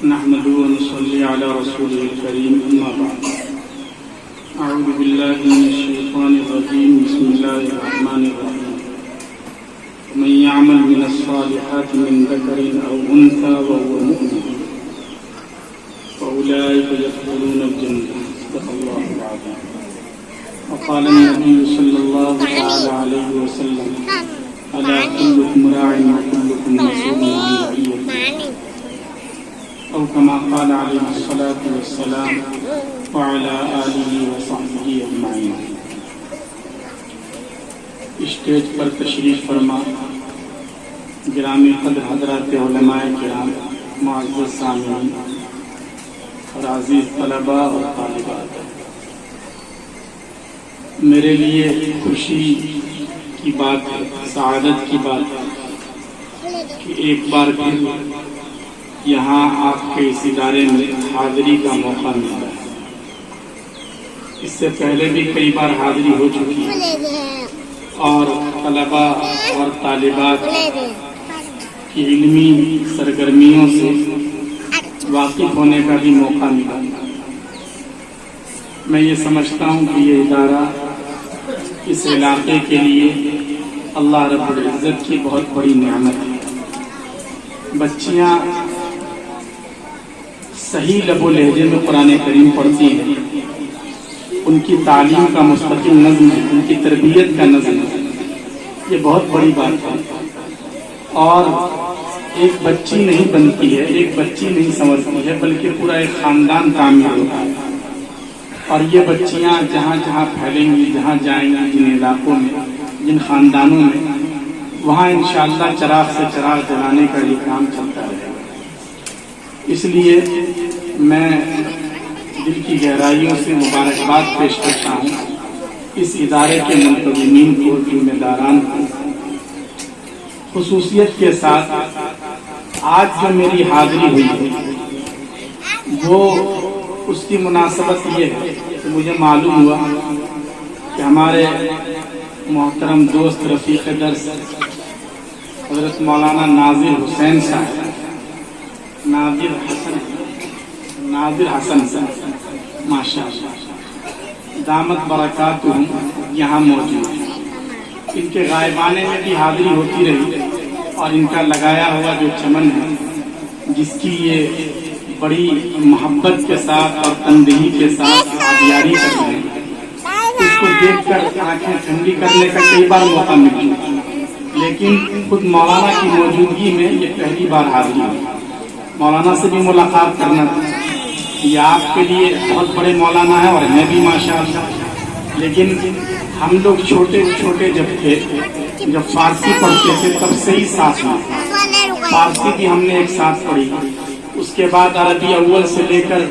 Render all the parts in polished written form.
نحمده ونصلي على رسوله الكريم أما بعد أعوذ بالله من الشيطان الرجيم بسم الله الرحمن الرحيم ومن يعمل من الصالحات من ذكر أو أنثى وهو مؤمن فأولئك يدخلون الجنة صدق الله العظيم وقال النبي صلى الله تعالى عليه وسلم ألا كلكم راع وكلكم مسؤول عن رعيته أو كما قال عليه الصلاة والسلام وعلى آله وصحبه أجمعين. اسٹیج پر تشریف فرما گرامی قدر حضرات علماء کرام، معزز سامعین اور عزیز طلباء اور طالبات، میرے لیے خوشی کی بات ہے، سعادت کی بات ہے کہ ایک بار پھر یہاں آپ کے اس ادارے میں حاضری کا موقع ملا ہے. اس سے پہلے بھی کئی بار حاضری ہو چکی ہے اور طلباء اور طالبات کی علمی سرگرمیوں سے واقف ہونے کا بھی موقع ملا. میں یہ سمجھتا ہوں کہ یہ ادارہ اس علاقے کے لیے اللہ رب العزت کی بہت بڑی نعمت ہے. بچیاں صحیح لب و لہجے میں قرآن کریم پڑھتی ہیں، ان کی تعلیم کا مستقل نظم ہے، ان کی تربیت کا نظم ہے، یہ بہت بڑی بات ہے. اور ایک بچی نہیں بنتی ہے، ایک بچی نہیں سنورتی ہے، بلکہ پورا ایک خاندان تعمیر ہوتا ہے. اور یہ بچیاں جہاں جہاں پھیلیں گی، جہاں جائیں گی، جن علاقوں میں، جن خاندانوں میں، وہاں انشاءاللہ چراغ سے چراغ جلانے کا یہ کام چلتا رہے گا. اس لیے میں دل کی گہرائیوں سے مبارکباد پیش کرتا ہوں اس ادارے کے منتظمین کو، ذمہ داران کو. خصوصیت کے ساتھ آج جو میری حاضری ہوئی ہے وہ اس کی مناسبت یہ ہے کہ مجھے معلوم ہوا کہ ہمارے محترم دوست رفیق درس حضرت مولانا ناظر حسین صاحب، ناظر حسن صاحب ماشاءاللہ دامت برکاتہم یہاں موجود ہیں. ان کے غائبانے میں بھی حاضری ہوتی رہی اور ان کا لگایا ہوا جو چمن ہے، جس کی یہ بڑی محبت کے ساتھ اور تندہی کے ساتھ آبیاری کرتے ہیں، اس کو دیکھ کر آنکھیں ٹھنڈی کرنے کا کئی بار موقع مل چکا، لیکن خود مولانا کی موجودگی میں یہ پہلی بار حاضری ہوئی. مولانا سے بھی ملاقات کرنا تھا. یہ آپ کے لیے بہت بڑے مولانا ہیں اور ہیں بھی ماشاءاللہ، لیکن ہم لوگ چھوٹے چھوٹے جب تھے، جب فارسی پڑھتے تھے تب سے ہی ساتھ میں، فارسی بھی ہم نے ایک ساتھ پڑھی. اس کے بعد عربی اول سے لے کر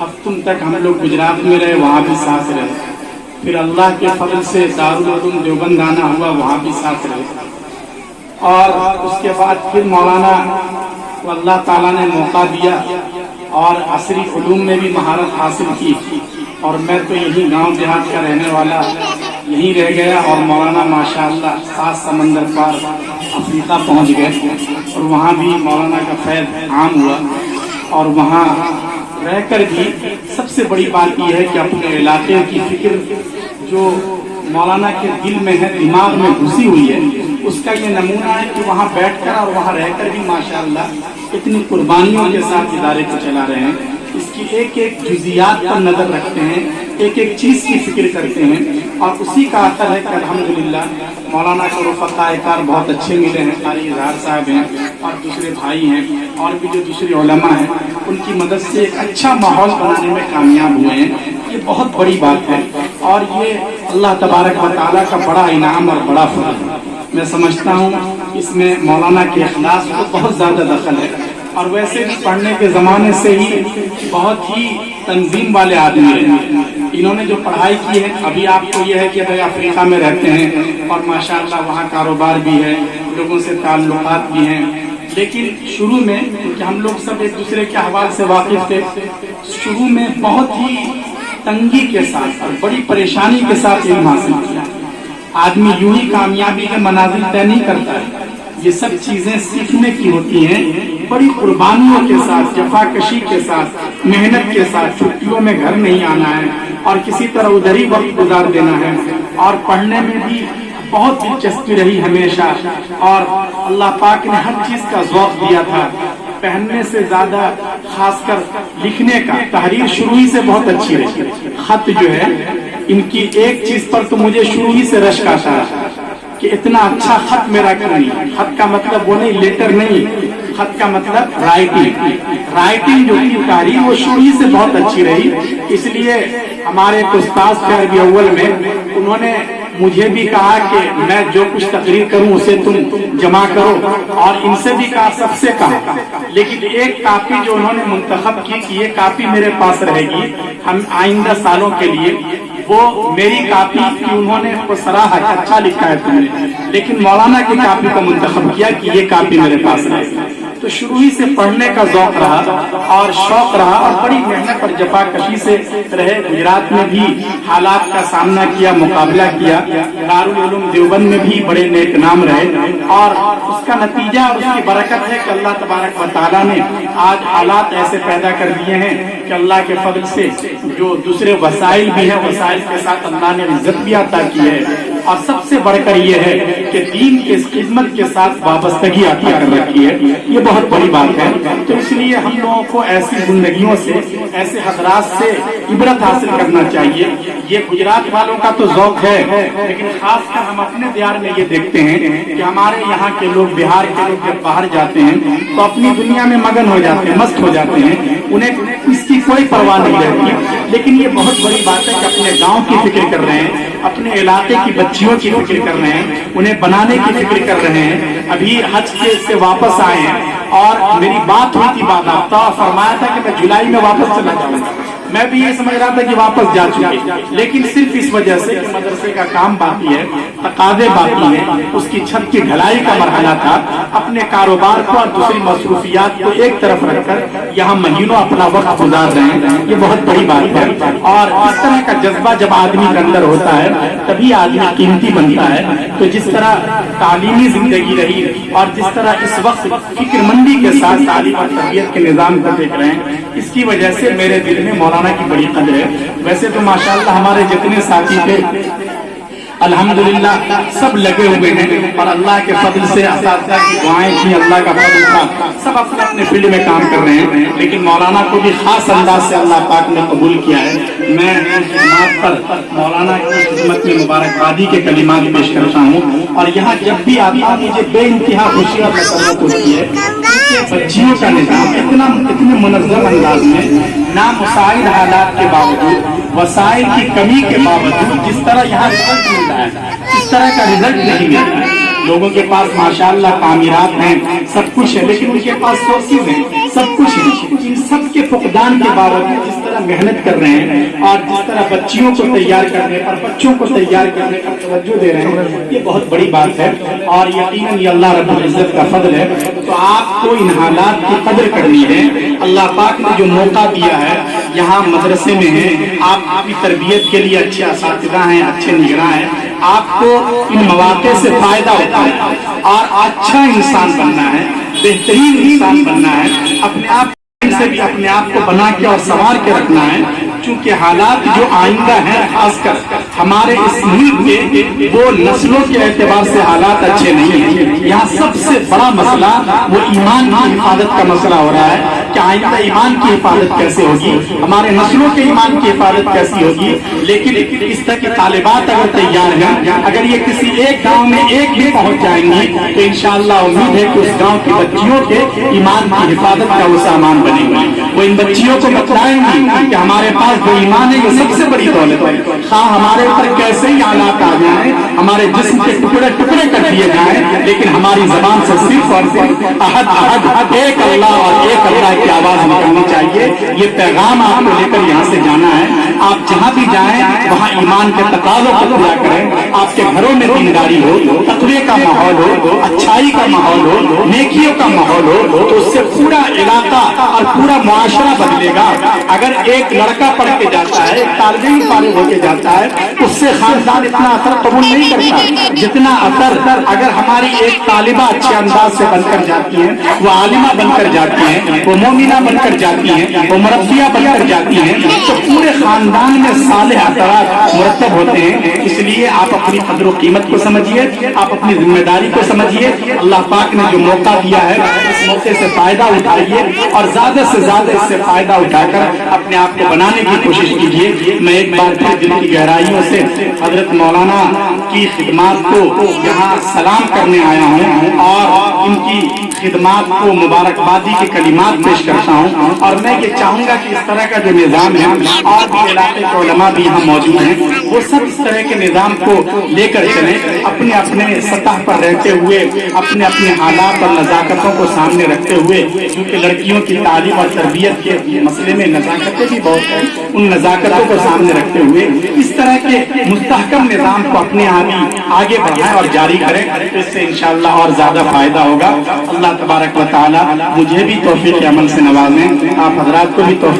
ہفتم تک ہم لوگ گجرات میں رہے، وہاں بھی ساتھ رہے. پھر اللہ کے فضل سے دارالعلوم دیوبند آنا ہوا، وہاں بھی ساتھ رہے. اور اس کے بعد پھر مولانا کو اللہ تعالیٰ نے موقع دیا اور عصری علوم میں بھی مہارت حاصل کی. اور میں تو یہی گاؤں دیہات کا رہنے والا، یہیں رہ گیا. اور مولانا ماشاءاللہ 7 سمندر پار افریقہ پہنچ گئے اور وہاں بھی مولانا کا فیض عام ہوا. اور وہاں رہ کر بھی سب سے بڑی بات یہ ہے کہ اپنے علاقے کی فکر جو مولانا کے دل میں ہے، دماغ میں گھسی ہوئی ہے، اس کا یہ نمونہ ہے کہ وہاں بیٹھ کر اور وہاں رہ کر بھی ماشاءاللہ اتنی قربانیوں کے ساتھ ادارے کو چلا رہے ہیں. اس کی ایک ایک جزیات پر نظر رکھتے ہیں، ایک ایک چیز کی فکر کرتے ہیں. اور اسی کا اثر ہے کہ الحمدللہ مولانا کو رفقائے کار بہت اچھے ملے ہیں. قاری اظہار صاحب ہیں اور دوسرے بھائی ہیں اور بھی جو دوسرے علماء ہیں، ان کی مدد سے ایک اچھا ماحول بنانے میں کامیاب ہوئے ہیں. یہ بہت بڑی بات ہے اور یہ اللہ تبارک و تعالیٰ کا بڑا انعام اور بڑا فضل ہے. میں سمجھتا ہوں اس میں مولانا کے اخلاص کو بہت زیادہ دخل ہے. اور ویسے بھی پڑھنے کے زمانے سے ہی بہت ہی تنظیم والے آدمی ہیں. انہوں نے جو پڑھائی کی ہے، ابھی آپ کو یہ ہے کہ بھائی افریقہ میں رہتے ہیں اور ماشاءاللہ وہاں کاروبار بھی ہے، لوگوں سے تعلقات بھی ہیں. لیکن شروع میں کیونکہ ہم لوگ سب ایک دوسرے کے احوال سے واقف تھے، شروع میں بہت ہی تنگی کے ساتھ اور بڑی پریشانی کے ساتھ علم حاصل کیا. آدمی یوں ہی کامیابی کے منازل طے نہیں کرتا ہے. یہ سب چیزیں سیکھنے کی ہوتی ہیں बड़ी कुर्बानियों के साथ, जफाकशी के साथ, मेहनत के साथ छुट्टियों में घर नहीं आना है और किसी तरह उधर ही वक्त गुजार देना है। और पढ़ने में भी बहुत दिलचस्पी रही हमेशा, और अल्लाह पाक ने हर चीज का ज़ौक़ दिया था। पहनने से ज्यादा खासकर लिखने का, तहरीर शुरू ही से बहुत अच्छी रही। खत जो है इनकी, एक चीज पर तो मुझे शुरू ही से रश्क आता है कि इतना अच्छा खत मेरा क्यों नहीं। खत का मतलब वो नहीं, लेटर नहीं, खत का मतलब राइटिंग जो की तहरीर वो शुरू ही से बहुत अच्छी रही। इसलिए हमारे उस्ताद थे अरबी अव्वल में, उन्होंने मुझे भी कहा कि मैं जो कुछ तकरीर करूं उसे तुम जमा करो, और इनसे भी कहा, सबसे कहा। लेकिन एक कापी जो उन्होंने मुंतखब की कि ये कापी मेरे पास रहेगी हम आइंदा सालों के लिए, वो मेरी कापी की उन्होंने वो सराहा, अच्छा लिखा है तुमने, लेकिन मौलाना की कापी को मुंतखब किया कि ये कापी मेरे पास रहेगी। तो शुरू ही से पढ़ने का ज़ौक़ रहा और शौक रहा, और बड़ी मेहनत और जफाकशी से रहे। गुजरात में भी हालात का सामना किया, मुकाबला किया। दारुल उलूम देवबंद में भी बड़े नेक नाम रहे, और उसका नतीजा और उसकी बरकत है कि अल्लाह तबारक व तआला ने आज हालात ऐसे पैदा कर दिए हैं कि अल्लाह के फضل से जो दूसरे वसाइल भी हैं, वसाइल के साथ अल्लाह ने इज्जत भी अता की है। और सबसे बढ़कर ये है कि दीन के खिदमत के साथ वाबस्तगी अता कर रखी है। ये बहुत बड़ी बात है। तो इसलिए हम लोगों को ऐसी जिंदगियों से, ऐसे हजरात से इबरत हासिल करना चाहिए। ये गुजरात वालों का तो ज़ौक़ है, लेकिन खासकर हम अपने दियार में ये देखते हैं कि हमारे यहाँ के लोग, बिहार के लोग जब बाहर जाते हैं तो अपनी दुनिया में मगन हो जाते हैं, मस्त हो जाते हैं, उन्हें इसकी कोई परवाह नहीं रहती। लेकिन ये बहुत बड़ी बात है कि अपने गाँव की फिक्र कर रहे हैं, अपने इलाके की बच्चियों की फिक्र कर रहे हैं, उन्हें बनाने की फिक्र कर रहे हैं। अभी हज से वापस आए हैं और मेरी बात हुई थी बाकायदा, और फरमाया था कि मैं जुलाई में वापस चला जाऊंगा। मैं भी ये समझ रहा था कि वापस जा चुके, लेकिन सिर्फ इस वजह से कि मदरसे का काम बाकी है, तकाज़े बाकी है, उसकी छत की ढलाई का मरहला था। अपने कारोबार को और दूसरी मसरूफियात को एक तरफ रखकर यहाँ महीनों अपना वक्त गुजार रहे हैं। ये बहुत बड़ी बात है। और इस तरह का जज्बा जब आदमी के अंदर होता है तभी आदमी कीमती बनता है। तो जिस तरह तालीमी जिंदगी रही और जिस तरह इस वक्त फिक्रमंदी के साथ तालीम और तरबियत के निज़ाम को देख रहे हैं, इसकी वजह से मेरे दिल में मौलाना की बड़ी कदर है। वैसे तो माशाअल्लाह हमारे जितने साथी थे अल्हम्दुलिल्लाह सब लगे हुए हैं, और अल्लाह के फضل से असातिज़ा की दुआएं थी, अल्लाह का फضل था, सब अपने अपने फील्ड में काम कर रहे हैं। लेकिन मौलाना को भी खास अंदाज से अल्लाह पाक ने कबूल किया है। मैं खिदमत पर मौलाना की खिदमत में मुबारकबादी के कलिमात पेश करता हूँ, और यहाँ जब भी आता हूँ मुझे बेइंतहा खुशी और मसरत होती है। बच्चियों का निज़ाम इतने मुनज़्ज़म अंदाज में, ना मुसाइद हालात के बावजूद, वसाइल की कमी के बावजूद जिस तरह यहाँ रिजल्ट मिल रहा है, इस तरह का रिजल्ट नहीं मिल रहा है। लोगों के पास माशाअल्लाह तामीरात हैं, सब कुछ है, लेकिन उनके पास सोर्सेज हैं, सब कुछ है। इन सब के फुकदान के बावजूद जिस तरह मेहनत कर रहे हैं और जिस तरह बच्चियों को तैयार करने पर, बच्चों को तैयार करने पर तवज्जो दे रहे हैं, ये बहुत बड़ी बात है। और यकीनन ये अल्लाह रब्बुल इज्जत का फضل है। तो आपको इन हालात की कदर करनी है। अल्लाह पाक ने जो मौका दिया है, यहाँ मदरसे में है, आप आपकी तरबियत के लिए अच्छे असातिज़ा हैं, अच्छे निगरां हैं, आपको इन मौके से फायदा होता है और अच्छा इंसान बनना है, बेहतरीन इंसान बनना है। अपने आप से भी अपने आप को बना के और संवार के रखना है, क्योंकि हालात जो आइंदा हैं, खासकर हमारे इस मुल्क के, वो नस्लों के एतबार से हालात अच्छे नहीं हैं। यहाँ सबसे बड़ा मसला वो ईमान की हिफाजत का मसला हो रहा है कि आइंदा ईमान की हिफाजत कैसे होगी, हमारे नस्लों के ईमान की हिफाजत कैसी होगी। लेकिन इस तरह की तालिबात अगर तैयार हैं, अगर ये किसी एक गाँव में एक भी पहुँच जाएंगी तो इंशाअल्लाह उम्मीद है कि उस गाँव की बच्चियों के ईमान की हिफाजत का वो सामान बनेगा। वो इन बच्चियों को बताएंगी कि हमारे पास जो ईमान है ये सबसे बड़ी दौलत है। हाँ, हमारे ऊपर कैसे ही हालात आ जाए, हमारे जिस्म के टुकड़े टुकड़े कर दिए जाए, लेकिन हमारी जबान से सिर्फ और सिर्फ अहद अहद एक अल्लाह और एक अल्लाह की आवाज निकलनी चाहिए। ये पैगाम आपको लेकर यहाँ से जाना है। आप जहाँ भी जाएं वहाँ ईमान के तकाज़ों को पूरा करें। आपके घरों में दीनदारी हो, तक़वे का माहौल हो, अच्छाई का माहौल हो, नेकियों का माहौल हो, तो उससे पूरा इलाका और पूरा मुआशरा बदलेगा। अगर एक लड़का पढ़ के जाता है, तालिब इल्म फारिग होके जाता है, اس سے خاندان اتنا اثر قبول نہیں کرتا جتنا اثر اگر ہماری ایک طالبہ اچھے انداز سے بن کر جاتی ہے، وہ عالمہ بن کر جاتی ہیں، وہ مومنہ بن کر جاتی ہیں، وہ مربیہ بن کر جاتی ہیں، تو پورے خاندان میں صالح اثرات مرتب ہوتے ہیں۔ اس لیے آپ اپنی قدر و قیمت کو سمجھیے، آپ اپنی ذمہ داری کو سمجھیے، اللہ پاک نے جو موقع دیا ہے اس موقع سے فائدہ اٹھائیے اور زیادہ سے زیادہ اس سے فائدہ اٹھا کر اپنے آپ کو بنانے کی کوشش کیجیے۔ میں ایک بار پھر دل کی گہرائیوں سے حضرت مولانا کی خدمات کو یہاں سلام کرنے آیا ہوں اور ان کی خدمات کو مبارکبادی کے کلمات پیش کرتا ہوں، اور میں یہ چاہوں گا کہ اس طرح کا جو نظام ہے اور بھی علاقے کے علماء بھی یہاں موجود ہیں، وہ سب اس طرح کے نظام کو لے کر چلیں، اپنے اپنے سطح پر رہتے ہوئے اپنے اپنے حالات اور نزاکتوں کو سامنے رکھتے ہوئے، کیونکہ لڑکیوں کی تعلیم اور تربیت کے مسئلے میں نزاکتیں بھی بہت ہیں، ان نزاکتوں کو سامنے رکھتے ہوئے اس طرح کے مستحکم نظام کو اپنے آگے بڑھائیں اور جاری کریں، تو اس سے انشاءاللہ اور زیادہ فائدہ ہوگا۔ اللہ تبارک و تعالی مجھے بھی توفیق عمل سے نوازیں، آپ حضرات کو بھی توفیق